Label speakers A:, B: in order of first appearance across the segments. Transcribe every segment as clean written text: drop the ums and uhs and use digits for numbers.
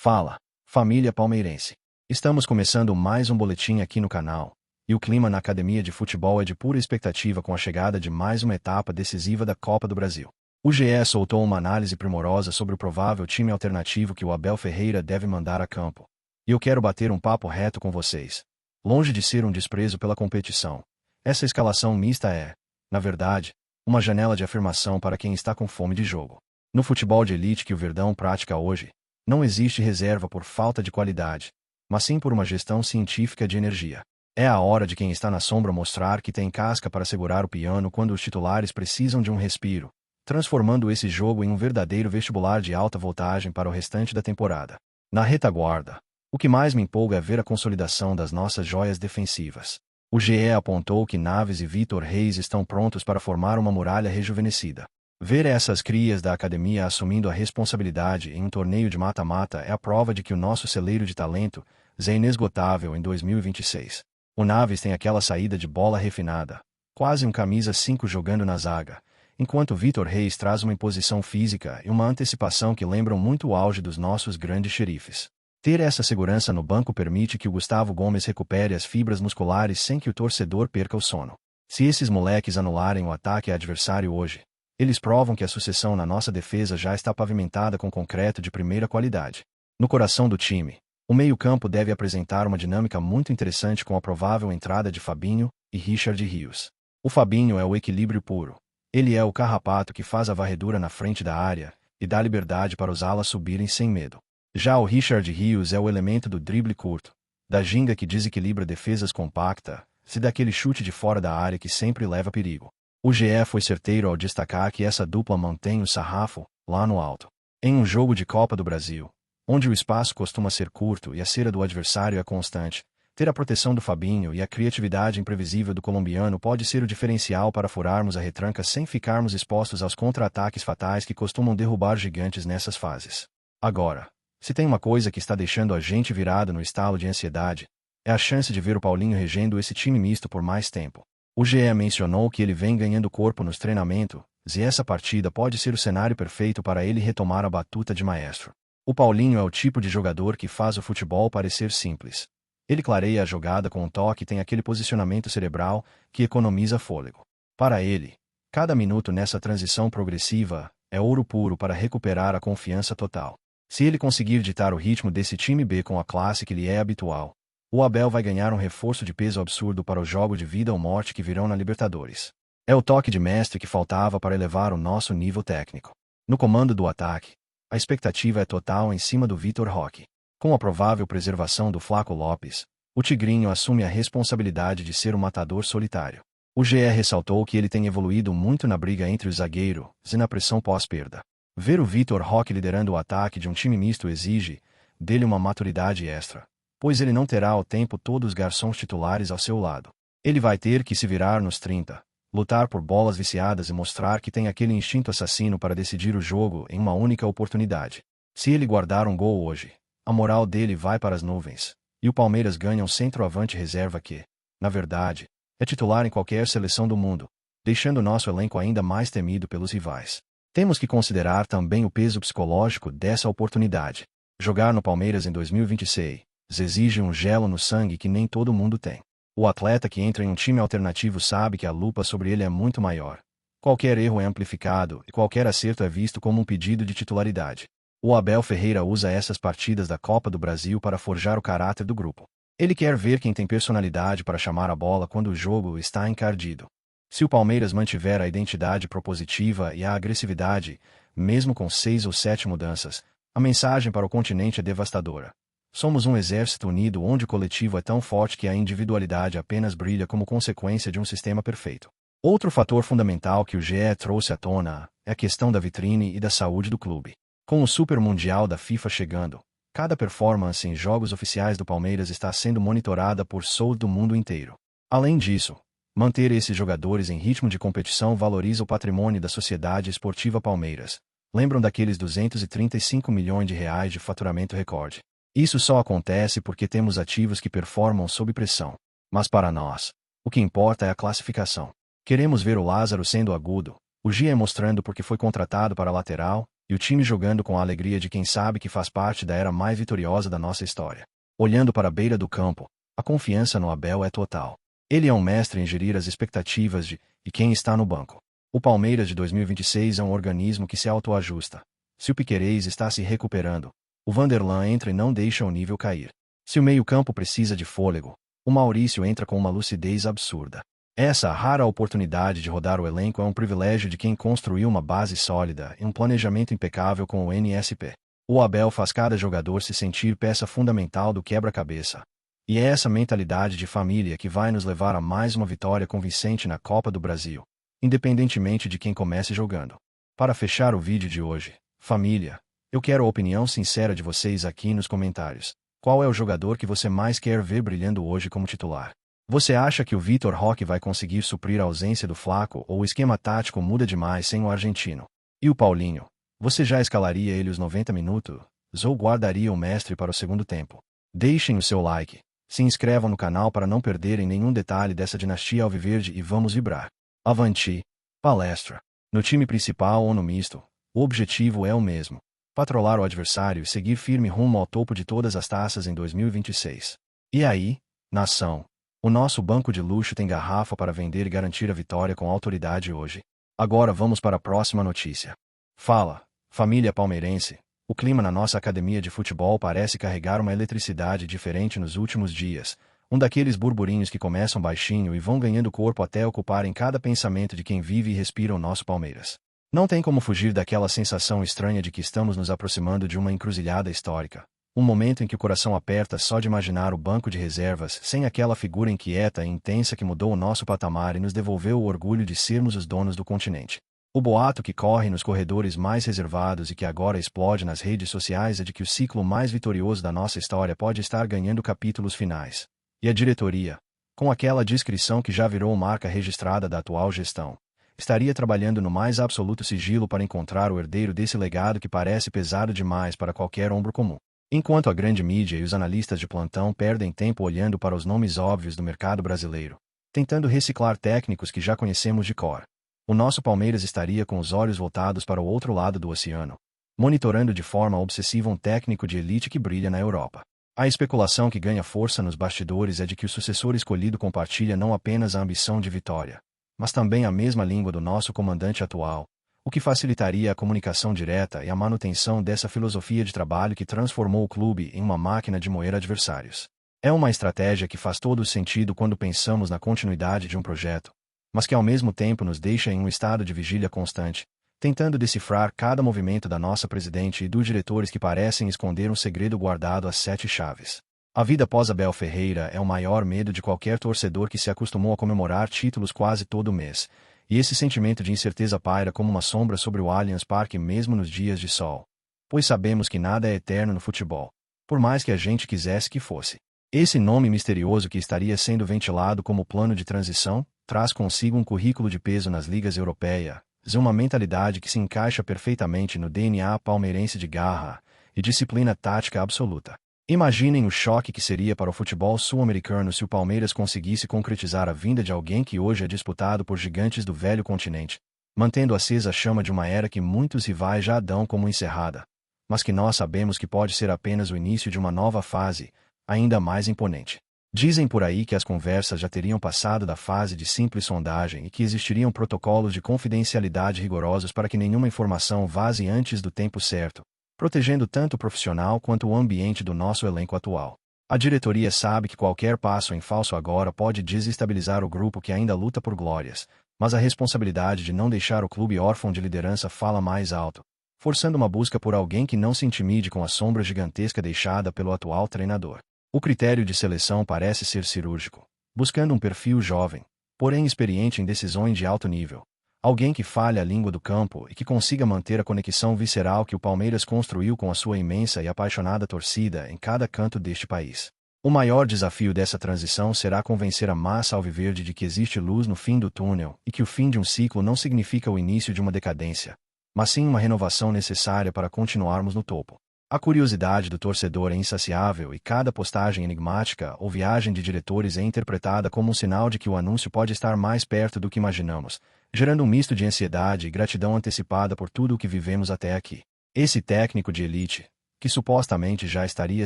A: Fala, família palmeirense. Estamos começando mais um boletim aqui no canal, e o clima na academia de futebol é de pura expectativa com a chegada de mais uma etapa decisiva da Copa do Brasil. O GE soltou uma análise primorosa sobre o provável time alternativo que o Abel Ferreira deve mandar a campo. E eu quero bater um papo reto com vocês. Longe de ser um desprezo pela competição, essa escalação mista é, na verdade, uma janela de afirmação para quem está com fome de jogo. No futebol de elite que o Verdão pratica hoje, não existe reserva por falta de qualidade, mas sim por uma gestão científica de energia. É a hora de quem está na sombra mostrar que tem casca para segurar o piano quando os titulares precisam de um respiro, transformando esse jogo em um verdadeiro vestibular de alta voltagem para o restante da temporada. Na retaguarda, o que mais me empolga é ver a consolidação das nossas joias defensivas. O GE apontou que Naves e Vitor Reis estão prontos para formar uma muralha rejuvenescida. Ver essas crias da academia assumindo a responsabilidade em um torneio de mata-mata é a prova de que o nosso celeiro de talento é inesgotável em 2026. O Naves tem aquela saída de bola refinada, quase um camisa 5 jogando na zaga, enquanto Vitor Reis traz uma imposição física e uma antecipação que lembram muito o auge dos nossos grandes xerifes. Ter essa segurança no banco permite que o Gustavo Gomes recupere as fibras musculares sem que o torcedor perca o sono. Se esses moleques anularem o ataque adversário hoje, eles provam que a sucessão na nossa defesa já está pavimentada com concreto de primeira qualidade. No coração do time, o meio-campo deve apresentar uma dinâmica muito interessante com a provável entrada de Fabinho e Richard Rios. O Fabinho é o equilíbrio puro. Ele é o carrapato que faz a varredura na frente da área e dá liberdade para os alas subirem sem medo. Já o Richard Rios é o elemento do drible curto, da ginga que desequilibra defesas compacta, se daquele chute de fora da área que sempre leva perigo. O GE foi certeiro ao destacar que essa dupla mantém o sarrafo lá no alto. Em um jogo de Copa do Brasil, onde o espaço costuma ser curto e a cera do adversário é constante, ter a proteção do Fabinho e a criatividade imprevisível do colombiano pode ser o diferencial para furarmos a retranca sem ficarmos expostos aos contra-ataques fatais que costumam derrubar gigantes nessas fases. Agora, se tem uma coisa que está deixando a gente virado no estalo de ansiedade, é a chance de ver o Paulinho regendo esse time misto por mais tempo. O GE mencionou que ele vem ganhando corpo nos treinamentos, e essa partida pode ser o cenário perfeito para ele retomar a batuta de maestro. O Paulinho é o tipo de jogador que faz o futebol parecer simples. Ele clareia a jogada com um toque e tem aquele posicionamento cerebral que economiza fôlego. Para ele, cada minuto nessa transição progressiva é ouro puro para recuperar a confiança total. Se ele conseguir ditar o ritmo desse time B com a classe que lhe é habitual, o Abel vai ganhar um reforço de peso absurdo para o jogo de vida ou morte que virão na Libertadores. É o toque de mestre que faltava para elevar o nosso nível técnico. No comando do ataque, a expectativa é total em cima do Vitor Roque. Com a provável preservação do Flaco Lopes, o Tigrinho assume a responsabilidade de ser um matador solitário. O GE ressaltou que ele tem evoluído muito na briga entre os zagueiros e na pressão pós-perda. Ver o Vitor Roque liderando o ataque de um time misto exige dele uma maturidade extra, pois ele não terá o tempo todo os garçons titulares ao seu lado. Ele vai ter que se virar nos 30, lutar por bolas viciadas e mostrar que tem aquele instinto assassino para decidir o jogo em uma única oportunidade. Se ele guardar um gol hoje, a moral dele vai para as nuvens, e o Palmeiras ganha um centroavante reserva que, na verdade, é titular em qualquer seleção do mundo, deixando nosso elenco ainda mais temido pelos rivais. Temos que considerar também o peso psicológico dessa oportunidade. Jogar no Palmeiras em 2026 exige um gelo no sangue que nem todo mundo tem. O atleta que entra em um time alternativo sabe que a lupa sobre ele é muito maior. Qualquer erro é amplificado e qualquer acerto é visto como um pedido de titularidade. O Abel Ferreira usa essas partidas da Copa do Brasil para forjar o caráter do grupo. Ele quer ver quem tem personalidade para chamar a bola quando o jogo está encardido. Se o Palmeiras mantiver a identidade propositiva e a agressividade, mesmo com 6 ou 7 mudanças, a mensagem para o continente é devastadora. Somos um exército unido onde o coletivo é tão forte que a individualidade apenas brilha como consequência de um sistema perfeito. Outro fator fundamental que o GE trouxe à tona é a questão da vitrine e da saúde do clube. Com o Super Mundial da FIFA chegando, cada performance em jogos oficiais do Palmeiras está sendo monitorada por souls do mundo inteiro. Além disso, manter esses jogadores em ritmo de competição valoriza o patrimônio da Sociedade Esportiva Palmeiras. Lembram daqueles 235 milhões de reais de faturamento recorde? Isso só acontece porque temos ativos que performam sob pressão. Mas para nós, o que importa é a classificação. Queremos ver o Lázaro sendo agudo, o GE mostrando porque foi contratado para lateral, e o time jogando com a alegria de quem sabe que faz parte da era mais vitoriosa da nossa história. Olhando para a beira do campo, a confiança no Abel é total. Ele é um mestre em gerir as expectativas de quem está no banco. O Palmeiras de 2026 é um organismo que se autoajusta. Se o Piquerez está se recuperando, o Vanderlan entra e não deixa o nível cair. Se o meio-campo precisa de fôlego, o Maurício entra com uma lucidez absurda. Essa rara oportunidade de rodar o elenco é um privilégio de quem construiu uma base sólida e um planejamento impecável com o NSP. O Abel faz cada jogador se sentir peça fundamental do quebra-cabeça. E é essa mentalidade de família que vai nos levar a mais uma vitória convincente na Copa do Brasil, independentemente de quem comece jogando. Para fechar o vídeo de hoje, família, eu quero a opinião sincera de vocês aqui nos comentários. Qual é o jogador que você mais quer ver brilhando hoje como titular? Você acha que o Vitor Roque vai conseguir suprir a ausência do Flaco ou o esquema tático muda demais sem o argentino? E o Paulinho? Você já escalaria ele os 90 minutos ou guardaria o mestre para o segundo tempo? Deixem o seu like, se inscrevam no canal para não perderem nenhum detalhe dessa dinastia alviverde e vamos vibrar. Avante, palestra. No time principal ou no misto, o objetivo é o mesmo: patrolar o adversário e seguir firme rumo ao topo de todas as taças em 2026. E aí, nação? O nosso banco de luxo tem garrafa para vender e garantir a vitória com autoridade hoje. Agora vamos para a próxima notícia. Fala, família palmeirense. O clima na nossa academia de futebol parece carregar uma eletricidade diferente nos últimos dias. Um daqueles burburinhos que começam baixinho e vão ganhando corpo até ocuparem cada pensamento de quem vive e respira o nosso Palmeiras. Não tem como fugir daquela sensação estranha de que estamos nos aproximando de uma encruzilhada histórica. Um momento em que o coração aperta só de imaginar o banco de reservas sem aquela figura inquieta e intensa que mudou o nosso patamar e nos devolveu o orgulho de sermos os donos do continente. O boato que corre nos corredores mais reservados e que agora explode nas redes sociais é de que o ciclo mais vitorioso da nossa história pode estar ganhando capítulos finais. E a diretoria, com aquela discrição que já virou marca registrada da atual gestão, estaria trabalhando no mais absoluto sigilo para encontrar o herdeiro desse legado que parece pesado demais para qualquer ombro comum. Enquanto a grande mídia e os analistas de plantão perdem tempo olhando para os nomes óbvios do mercado brasileiro, tentando reciclar técnicos que já conhecemos de cor, o nosso Palmeiras estaria com os olhos voltados para o outro lado do oceano, monitorando de forma obsessiva um técnico de elite que brilha na Europa. A especulação que ganha força nos bastidores é de que o sucessor escolhido compartilha não apenas a ambição de vitória, mas também a mesma língua do nosso comandante atual, o que facilitaria a comunicação direta e a manutenção dessa filosofia de trabalho que transformou o clube em uma máquina de moer adversários. É uma estratégia que faz todo o sentido quando pensamos na continuidade de um projeto, mas que ao mesmo tempo nos deixa em um estado de vigília constante, tentando decifrar cada movimento da nossa presidente e dos diretores que parecem esconder um segredo guardado às 7 chaves. A vida após Abel Ferreira é o maior medo de qualquer torcedor que se acostumou a comemorar títulos quase todo mês, e esse sentimento de incerteza paira como uma sombra sobre o Allianz Parque mesmo nos dias de sol. Pois sabemos que nada é eterno no futebol, por mais que a gente quisesse que fosse. Esse nome misterioso que estaria sendo ventilado como plano de transição, traz consigo um currículo de peso nas ligas europeias, uma mentalidade que se encaixa perfeitamente no DNA palmeirense de garra e disciplina tática absoluta. Imaginem o choque que seria para o futebol sul-americano se o Palmeiras conseguisse concretizar a vinda de alguém que hoje é disputado por gigantes do velho continente, mantendo acesa a chama de uma era que muitos rivais já dão como encerrada, mas que nós sabemos que pode ser apenas o início de uma nova fase, ainda mais imponente. Dizem por aí que as conversas já teriam passado da fase de simples sondagem e que existiriam protocolos de confidencialidade rigorosos para que nenhuma informação vaze antes do tempo certo, protegendo tanto o profissional quanto o ambiente do nosso elenco atual. A diretoria sabe que qualquer passo em falso agora pode desestabilizar o grupo que ainda luta por glórias, mas a responsabilidade de não deixar o clube órfão de liderança fala mais alto, forçando uma busca por alguém que não se intimide com a sombra gigantesca deixada pelo atual treinador. O critério de seleção parece ser cirúrgico, buscando um perfil jovem, porém experiente em decisões de alto nível. Alguém que fale a língua do campo e que consiga manter a conexão visceral que o Palmeiras construiu com a sua imensa e apaixonada torcida em cada canto deste país. O maior desafio dessa transição será convencer a massa alviverde de que existe luz no fim do túnel e que o fim de um ciclo não significa o início de uma decadência, mas sim uma renovação necessária para continuarmos no topo. A curiosidade do torcedor é insaciável e cada postagem enigmática ou viagem de diretores é interpretada como um sinal de que o anúncio pode estar mais perto do que imaginamos, gerando um misto de ansiedade e gratidão antecipada por tudo o que vivemos até aqui. Esse técnico de elite, que supostamente já estaria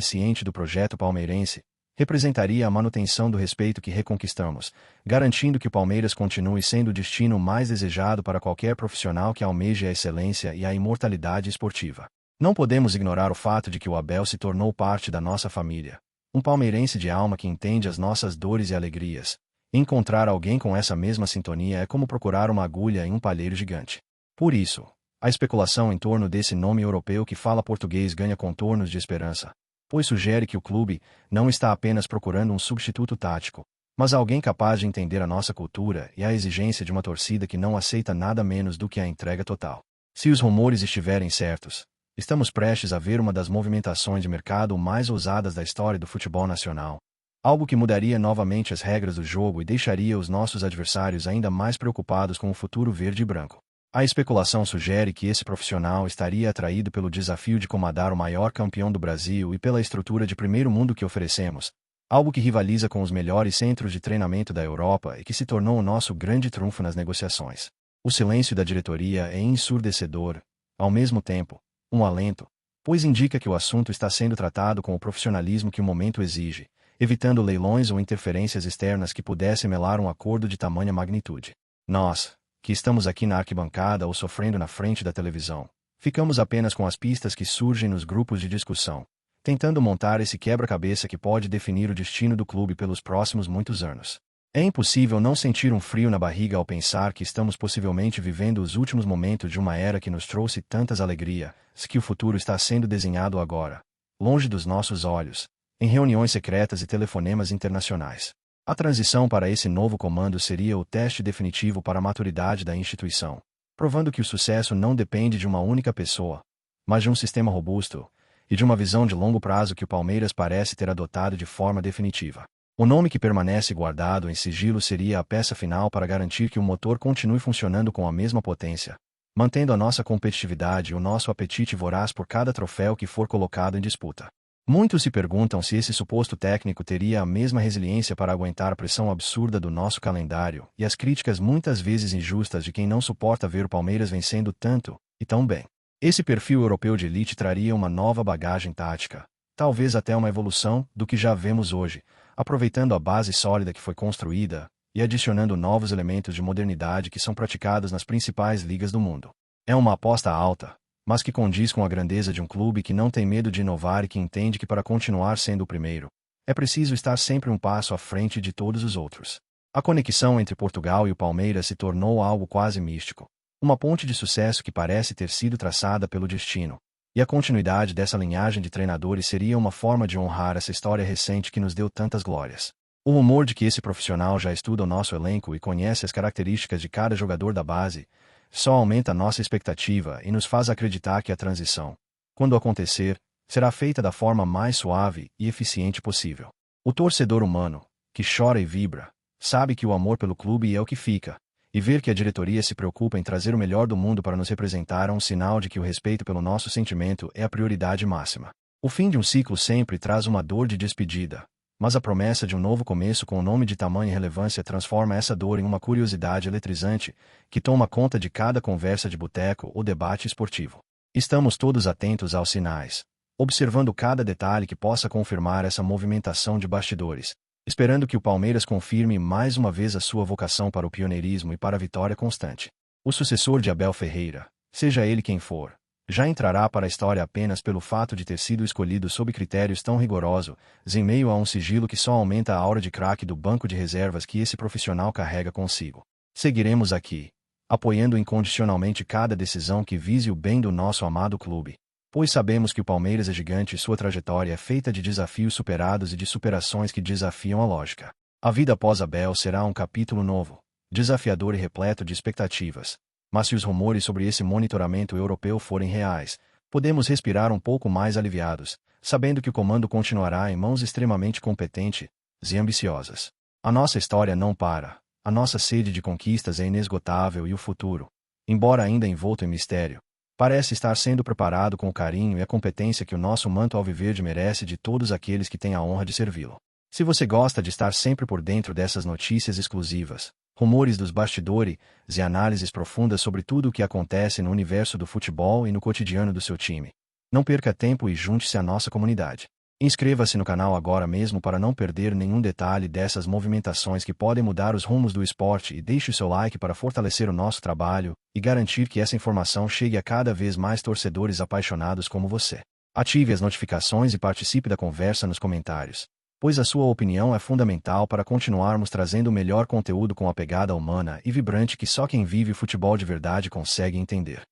A: ciente do projeto palmeirense, representaria a manutenção do respeito que reconquistamos, garantindo que o Palmeiras continue sendo o destino mais desejado para qualquer profissional que almeje a excelência e a imortalidade esportiva. Não podemos ignorar o fato de que o Abel se tornou parte da nossa família. Um palmeirense de alma que entende as nossas dores e alegrias. Encontrar alguém com essa mesma sintonia é como procurar uma agulha em um palheiro gigante. Por isso, a especulação em torno desse nome europeu que fala português ganha contornos de esperança, pois sugere que o clube não está apenas procurando um substituto tático, mas alguém capaz de entender a nossa cultura e a exigência de uma torcida que não aceita nada menos do que a entrega total. Se os rumores estiverem certos, estamos prestes a ver uma das movimentações de mercado mais ousadas da história do futebol nacional. Algo que mudaria novamente as regras do jogo e deixaria os nossos adversários ainda mais preocupados com o futuro verde e branco. A especulação sugere que esse profissional estaria atraído pelo desafio de comandar o maior campeão do Brasil e pela estrutura de primeiro mundo que oferecemos, algo que rivaliza com os melhores centros de treinamento da Europa e que se tornou o nosso grande trunfo nas negociações. O silêncio da diretoria é ensurdecedor, ao mesmo tempo, um alento, pois indica que o assunto está sendo tratado com o profissionalismo que o momento exige, evitando leilões ou interferências externas que pudessem melar um acordo de tamanha magnitude. Nós, que estamos aqui na arquibancada ou sofrendo na frente da televisão, ficamos apenas com as pistas que surgem nos grupos de discussão, tentando montar esse quebra-cabeça que pode definir o destino do clube pelos próximos muitos anos. É impossível não sentir um frio na barriga ao pensar que estamos possivelmente vivendo os últimos momentos de uma era que nos trouxe tantas alegrias, que o futuro está sendo desenhado agora, longe dos nossos olhos, em reuniões secretas e telefonemas internacionais. A transição para esse novo comando seria o teste definitivo para a maturidade da instituição, provando que o sucesso não depende de uma única pessoa, mas de um sistema robusto e de uma visão de longo prazo que o Palmeiras parece ter adotado de forma definitiva. O nome que permanece guardado em sigilo seria a peça final para garantir que o motor continue funcionando com a mesma potência, mantendo a nossa competitividade e o nosso apetite voraz por cada troféu que for colocado em disputa. Muitos se perguntam se esse suposto técnico teria a mesma resiliência para aguentar a pressão absurda do nosso calendário e as críticas muitas vezes injustas de quem não suporta ver o Palmeiras vencendo tanto e tão bem. Esse perfil europeu de elite traria uma nova bagagem tática, talvez até uma evolução do que já vemos hoje, aproveitando a base sólida que foi construída e adicionando novos elementos de modernidade que são praticados nas principais ligas do mundo. É uma aposta alta, mas que condiz com a grandeza de um clube que não tem medo de inovar e que entende que para continuar sendo o primeiro, é preciso estar sempre um passo à frente de todos os outros. A conexão entre Portugal e o Palmeiras se tornou algo quase místico, uma ponte de sucesso que parece ter sido traçada pelo destino, e a continuidade dessa linhagem de treinadores seria uma forma de honrar essa história recente que nos deu tantas glórias. O rumor de que esse profissional já estuda o nosso elenco e conhece as características de cada jogador da base, só aumenta nossa expectativa e nos faz acreditar que a transição, quando acontecer, será feita da forma mais suave e eficiente possível. O torcedor humano, que chora e vibra, sabe que o amor pelo clube é o que fica, e ver que a diretoria se preocupa em trazer o melhor do mundo para nos representar é um sinal de que o respeito pelo nosso sentimento é a prioridade máxima. O fim de um ciclo sempre traz uma dor de despedida, mas a promessa de um novo começo com um nome de tamanha relevância transforma essa dor em uma curiosidade eletrizante, que toma conta de cada conversa de boteco ou debate esportivo. Estamos todos atentos aos sinais, observando cada detalhe que possa confirmar essa movimentação de bastidores, esperando que o Palmeiras confirme mais uma vez a sua vocação para o pioneirismo e para a vitória constante. O sucessor de Abel Ferreira, seja ele quem for, já entrará para a história apenas pelo fato de ter sido escolhido sob critérios tão rigorosos, em meio a um sigilo que só aumenta a aura de craque do banco de reservas que esse profissional carrega consigo. Seguiremos aqui, apoiando incondicionalmente cada decisão que vise o bem do nosso amado clube, pois sabemos que o Palmeiras é gigante e sua trajetória é feita de desafios superados e de superações que desafiam a lógica. A vida após Abel será um capítulo novo, desafiador e repleto de expectativas. Mas se os rumores sobre esse monitoramento europeu forem reais, podemos respirar um pouco mais aliviados, sabendo que o comando continuará em mãos extremamente competentes e ambiciosas. A nossa história não para, a nossa sede de conquistas é inesgotável e o futuro, embora ainda envolto em mistério, parece estar sendo preparado com o carinho e a competência que o nosso manto alviverde merece de todos aqueles que têm a honra de servi-lo. Se você gosta de estar sempre por dentro dessas notícias exclusivas, rumores dos bastidores e análises profundas sobre tudo o que acontece no universo do futebol e no cotidiano do seu time. Não perca tempo e junte-se à nossa comunidade. Inscreva-se no canal agora mesmo para não perder nenhum detalhe dessas movimentações que podem mudar os rumos do esporte e deixe o seu like para fortalecer o nosso trabalho e garantir que essa informação chegue a cada vez mais torcedores apaixonados como você. Ative as notificações e participe da conversa nos comentários, pois a sua opinião é fundamental para continuarmos trazendo o melhor conteúdo com a pegada humana e vibrante que só quem vive o futebol de verdade consegue entender.